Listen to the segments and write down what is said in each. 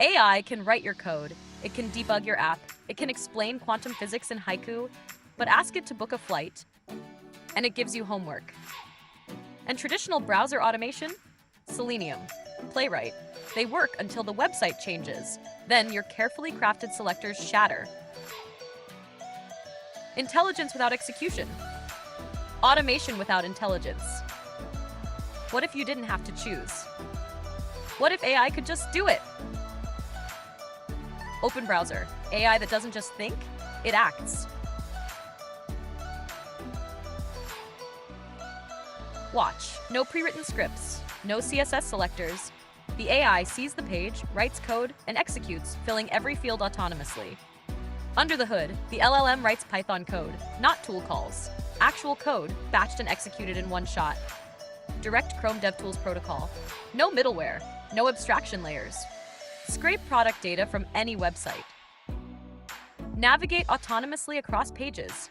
AI can write your code, it can debug your app, it can explain quantum physics in haiku, but ask it to book a flight, and it gives you homework. And traditional browser automation? Selenium, Playwright. They work until the website changes. Then your carefully crafted selectors shatter. Intelligence without execution. Automation without intelligence. What if you didn't have to choose? What if AI could just do it? Open browser, AI that doesn't just think, it acts. Watch, no pre-written scripts, no CSS selectors. The AI sees the page, writes code, and executes, filling every field autonomously. Under the hood, the LLM writes Python code, not tool calls. Actual code, batched and executed in one shot. Direct Chrome DevTools Protocol. No middleware, no abstraction layers. Scrape product data from any website. Navigate autonomously across pages.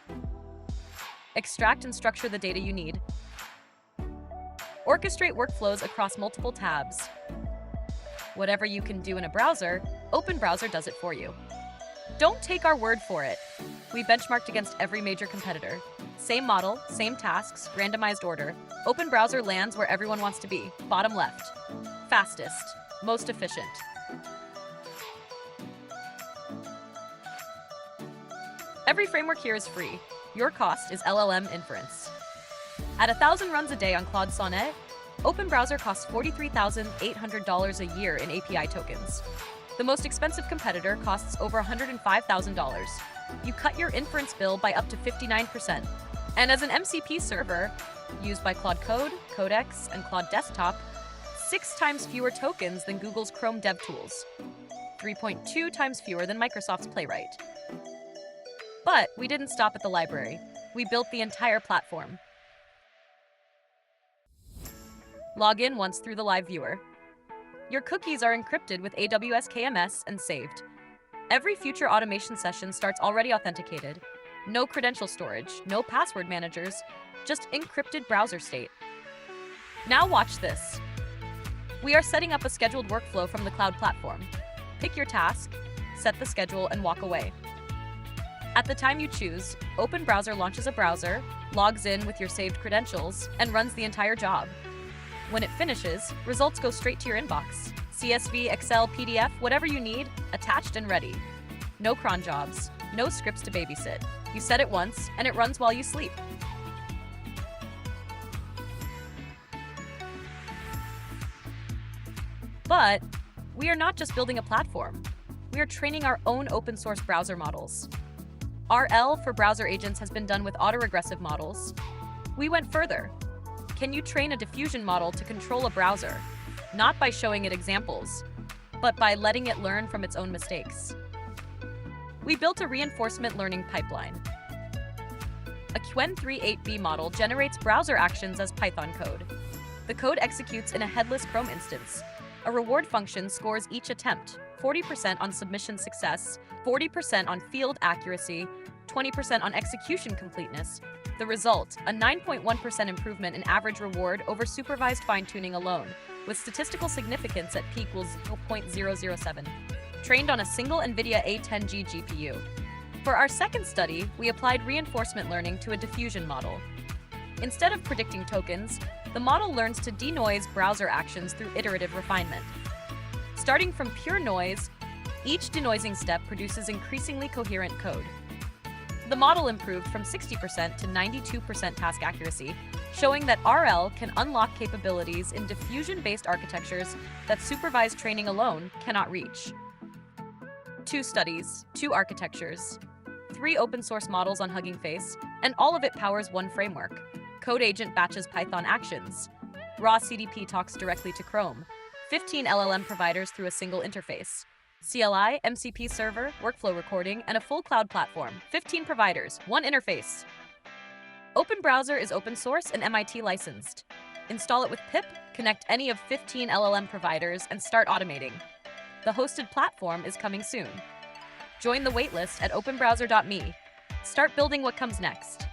Extract and structure the data you need. Orchestrate workflows across multiple tabs. Whatever you can do in a browser, Openbrowser does it for you. Don't take our word for it. We benchmarked against every major competitor. Same model, same tasks, randomized order. Openbrowser lands where everyone wants to be, bottom left. Fastest, most efficient. Every framework here is free. Your cost is LLM inference. At 1,000 runs a day on Claude Sonnet, Openbrowser costs $43,800 a year in API tokens. The most expensive competitor costs over $105,000. You cut your inference bill by up to 59%. And as an MCP server, used by Claude Code, Codex, and Claude Desktop, 6 times fewer tokens than Google's Chrome DevTools, 3.2 times fewer than Microsoft's Playwright. But we didn't stop at the library. We built the entire platform. Log in once through the live viewer. Your cookies are encrypted with AWS KMS and saved. Every future automation session starts already authenticated. No credential storage, no password managers, just encrypted browser state. Now watch this. We are setting up a scheduled workflow from the cloud platform. Pick your task, set the schedule, and walk away. At the time you choose, Openbrowser launches a browser, logs in with your saved credentials, and runs the entire job. When it finishes, results go straight to your inbox. CSV, Excel, PDF, whatever you need, attached and ready. No cron jobs, no scripts to babysit. You set it once, and it runs while you sleep. But we are not just building a platform. We are training our own open source browser models. RL for browser agents has been done with autoregressive models. We went further. Can you train a diffusion model to control a browser? Not by showing it examples, but by letting it learn from its own mistakes. We built a reinforcement learning pipeline. A Qwen38B model generates browser actions as Python code. The code executes in a headless Chrome instance. A reward function scores each attempt, 40% on submission success, 40% on field accuracy, 20% on execution completeness. The result, a 9.1% improvement in average reward over supervised fine-tuning alone, with statistical significance at p equals 0.007, trained on a single NVIDIA A10G GPU. For our second study, we applied reinforcement learning to a diffusion model. Instead of predicting tokens, the model learns to denoise browser actions through iterative refinement. Starting from pure noise, each denoising step produces increasingly coherent code. The model improved from 60% to 92% task accuracy, showing that RL can unlock capabilities in diffusion-based architectures that supervised training alone cannot reach. 2 studies, 2 architectures, 3 open-source models on Hugging Face, and all of it powers one framework. Code Agent batches Python actions. Raw CDP talks directly to Chrome. 15 LLM providers through a single interface. CLI, MCP server, workflow recording, and a full cloud platform. 15 providers, 1 interface. Openbrowser is open source and MIT licensed. Install it with pip, connect any of 15 LLM providers, and start automating. The hosted platform is coming soon. Join the waitlist at openbrowser.me. Start building what comes next.